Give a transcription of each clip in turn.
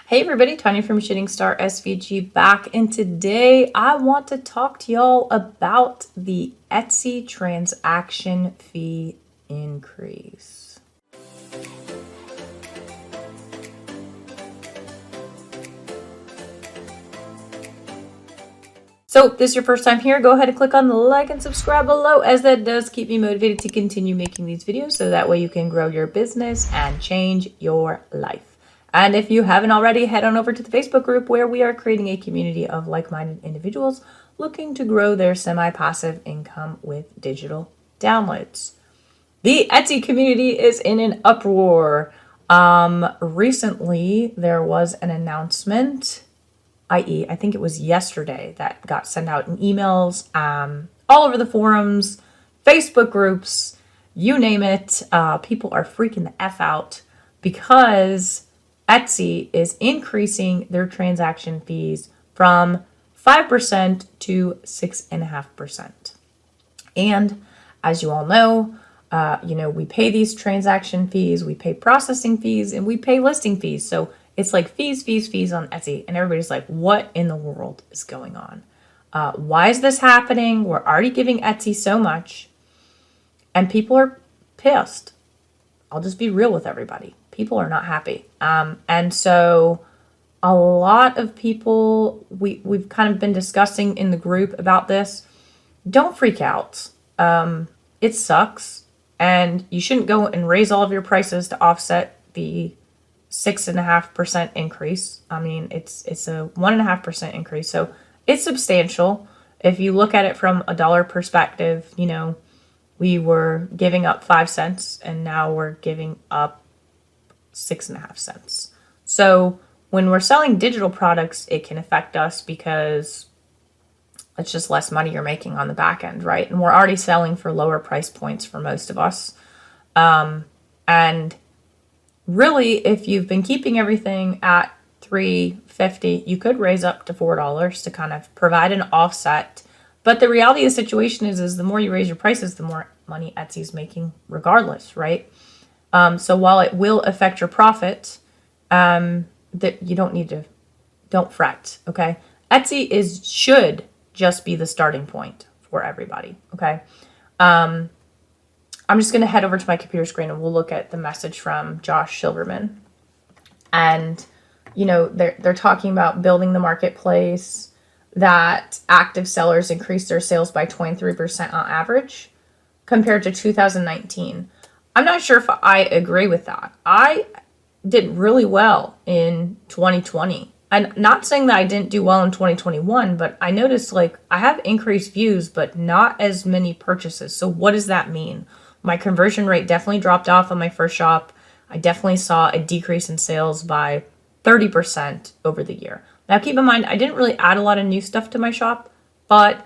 Hey everybody, Tanya from ShootingStarSVG back, and today I want to talk to y'all about the Etsy transaction fee increase. So if this is your first time here, go ahead and click on the like and subscribe below, as that does keep me motivated to continue making these videos so that way you can grow your business and change your life. And if you haven't already, head on over to the Facebook group where we are creating a community of like-minded individuals looking to grow their semi-passive income with digital downloads. The Etsy community is in an uproar. Recently, there was an announcement, i.e., I think it was yesterday, that got sent out in emails all over the forums, Facebook groups, you name it. People are freaking the F out because Etsy is increasing their transaction fees from 5% to 6.5%. And as you all know, we pay these transaction fees, we pay processing fees, and we pay listing fees. So it's like fees on Etsy. And everybody's like, what in the world is going on? Why is this happening? We're already giving Etsy so much. And people are pissed. I'll just be real with everybody. People are not happy. And so a lot of people, we've kind of been discussing in the group about this. Don't freak out. It sucks. And you shouldn't go and raise all of your prices to offset the 6.5% increase. I mean, it's a 1.5% increase. So it's substantial. If you look at it from a dollar perspective, we were giving up 5 cents and now we're giving up 6.5 cents. So when we're selling digital products, it can affect us because it's just less money you're making on the back end, right? And we're already selling for lower price points for most of us. And really, if you've been keeping everything at $3.50, you could raise up to $4 to kind of provide an offset. But the reality of the situation is the more you raise your prices, the more money Etsy's making regardless, right? So while it will affect your profit, that you don't fret, okay? Etsy should just be the starting point for everybody, okay? I'm just going to head over to my computer screen and we'll look at the message from Josh Silverman. And, they're talking about building the marketplace, that active sellers increased their sales by 23% on average compared to 2019. I'm not sure if I agree with that. I did really well in 2020. I'm not saying that I didn't do well in 2021, but I noticed I have increased views, but not as many purchases. So what does that mean? My conversion rate definitely dropped off on my first shop. I definitely saw a decrease in sales by 30% over the year. Now keep in mind, I didn't really add a lot of new stuff to my shop, but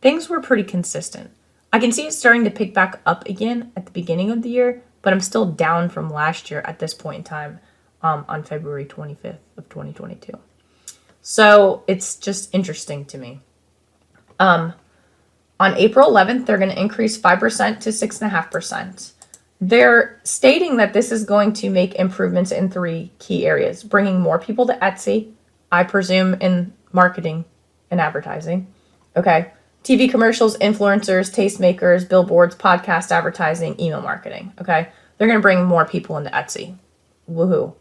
things were pretty consistent. I can see it starting to pick back up again at the beginning of the year, but I'm still down from last year at this point in time on February 25th of 2022. So it's just interesting to me. On April 11th, they're going to increase 5% to 6.5%. They're stating that this is going to make improvements in 3 key areas: bringing more people to Etsy, I presume in marketing and advertising, okay? TV commercials, influencers, tastemakers, billboards, podcast advertising, email marketing, okay? They're going to bring more people into Etsy. Woohoo.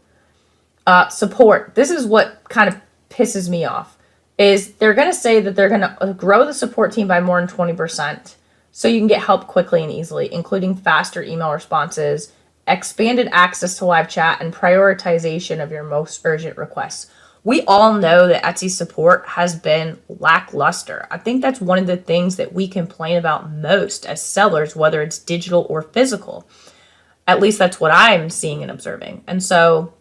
Support. This is what kind of pisses me off, is they're going to say that they're going to grow the support team by more than 20% so you can get help quickly and easily, including faster email responses, expanded access to live chat, and prioritization of your most urgent requests. We all know that Etsy support has been lackluster. I think that's one of the things that we complain about most as sellers, whether it's digital or physical. At least that's what I'm seeing and observing. And so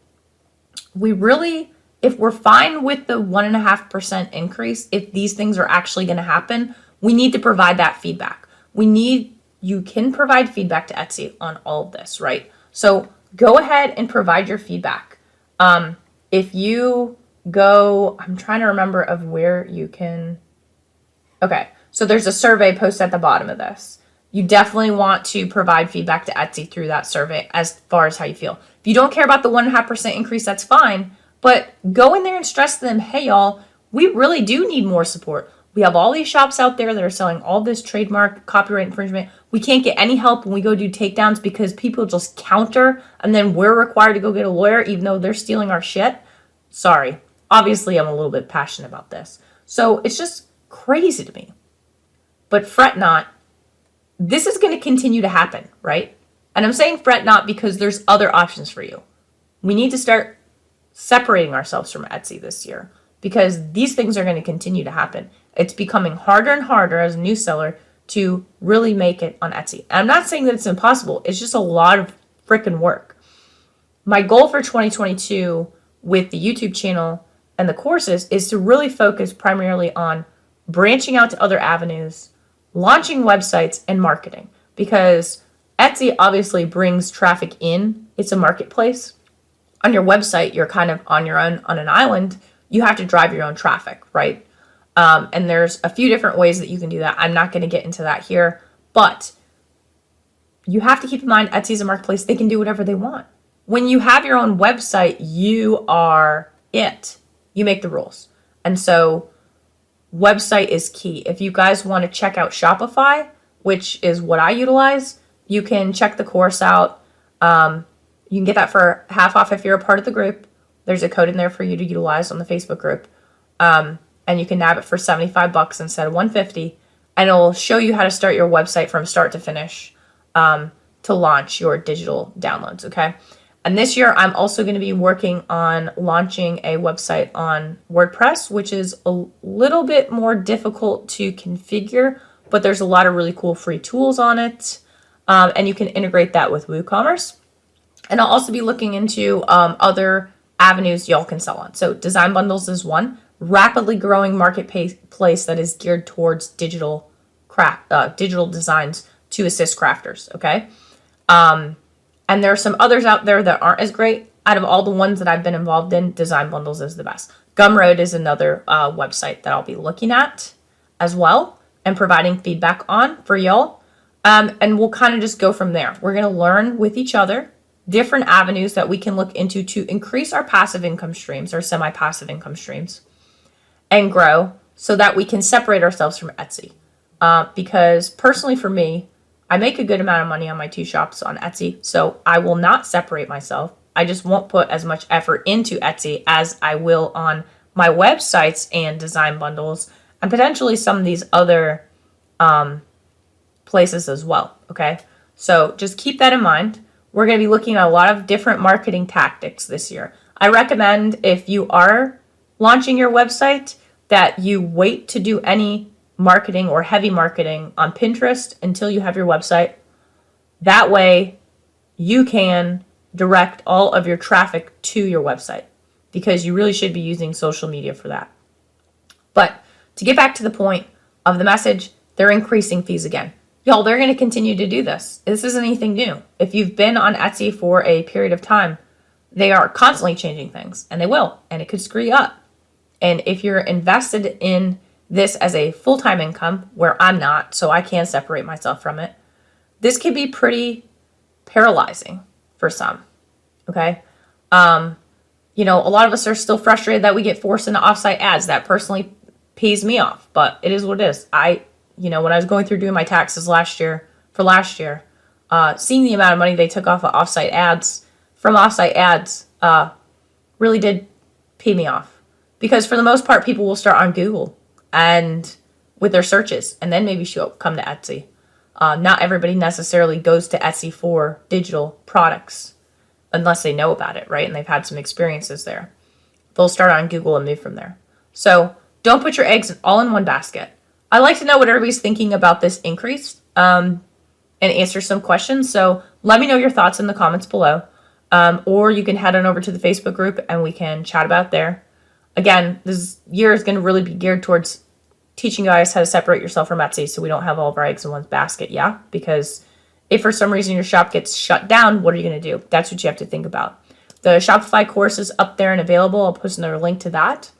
if we're fine with the 1.5% increase, if these things are actually going to happen, we need to provide that feedback. You can provide feedback to Etsy on all of this, right? So go ahead and provide your feedback. If you go, I'm trying to remember of where you can. Okay, so there's a survey posted at the bottom of this. You definitely want to provide feedback to Etsy through that survey as far as how you feel. If you don't care about the 1.5% increase, that's fine. But go in there and stress to them, hey, y'all, we really do need more support. We have all these shops out there that are selling all this trademark copyright infringement. We can't get any help when we go do takedowns because people just counter and then we're required to go get a lawyer even though they're stealing our shit. Sorry. Obviously, I'm a little bit passionate about this. So it's just crazy to me. But fret not. This is going to continue to happen, right? And I'm saying fret not because there's other options for you. We need to start separating ourselves from Etsy this year because these things are going to continue to happen. It's becoming harder and harder as a new seller to really make it on Etsy. And I'm not saying that it's impossible. It's just a lot of freaking work. My goal for 2022 with the YouTube channel and the courses is to really focus primarily on branching out to other avenues, launching websites, and marketing. Because Etsy obviously brings traffic in. It's a marketplace. On your website, you're kind of on your own on an island. You have to drive your own traffic, right? And there's a few different ways that you can do that. I'm not going to get into that here, but you have to keep in mind Etsy is a marketplace. They can do whatever they want. When you have your own website, you are it. You make the rules. And so website is key. If you guys want to check out Shopify, which is what I utilize, you can check the course out. You can get that for half off if you're a part of the group. There's a code in there for you to utilize on the Facebook group. And you can nab it for $75 instead of $150. And it'll show you how to start your website from start to finish to launch your digital downloads, okay? And this year, I'm also going to be working on launching a website on WordPress, which is a little bit more difficult to configure, but there's a lot of really cool free tools on it. And you can integrate that with WooCommerce. And I'll also be looking into other avenues y'all can sell on. So design bundles is one. Rapidly growing marketplace that is geared towards digital designs to assist crafters, okay? And there are some others out there that aren't as great. Out of all the ones that I've been involved in, Design Bundles is the best. Gumroad is another website that I'll be looking at as well and providing feedback on for y'all. And we'll kind of just go from there. We're going to learn with each other different avenues that we can look into to increase our passive income streams, our semi-passive income streams, and grow so that we can separate ourselves from Etsy. Because personally for me, I make a good amount of money on my two shops on Etsy, so I will not separate myself. I just won't put as much effort into Etsy as I will on my websites and design bundles and potentially some of these other places as well, okay? So just keep that in mind. We're going to be looking at a lot of different marketing tactics this year. I recommend if you are launching your website that you wait to do any marketing or heavy marketing on Pinterest until you have your website. That way you can direct all of your traffic to your website because you really should be using social media for that. But to get back to the point of the message, they're increasing fees again. Y'all, they're going to continue to do this. This isn't anything new. If you've been on Etsy for a period of time, they are constantly changing things, and they will, and it could screw you up. And if you're invested in this as a full-time income, where I'm not, so I can separate myself from it, this can be pretty paralyzing for some, okay? You know, a lot of us are still frustrated that we get forced into offsite ads. That personally pees me off, but it is what it is. You know, when I was going through doing my taxes last year, seeing the amount of money they took off of offsite ads really did pee me off. Because for the most part, people will start on Google and with their searches and then maybe come to Etsy. Not everybody necessarily goes to Etsy for digital products unless they know about it, right? And they've had some experiences there. They'll start on Google and move from there. So don't put your eggs all in one basket. I'd like to know what everybody's thinking about this increase and answer some questions. So let me know your thoughts in the comments below. Or you can head on over to the Facebook group and we can chat about there. Again, this year is going to really be geared towards teaching you guys how to separate yourself from Etsy so we don't have all of our eggs in one basket, yeah? Because if for some reason your shop gets shut down, what are you going to do? That's what you have to think about. The Shopify course is up there and available. I'll post another link to that.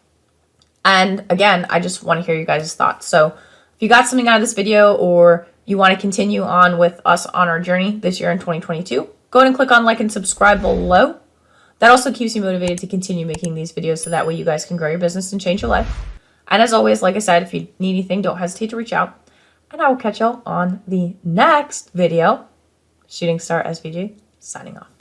And again, I just want to hear you guys' thoughts. So if you got something out of this video or you want to continue on with us on our journey this year in 2022, go ahead and click on like and subscribe below. That also keeps you motivated to continue making these videos so that way you guys can grow your business and change your life. And as always, like I said, if you need anything, don't hesitate to reach out. And I will catch y'all on the next video. Shooting Star SVG, signing off.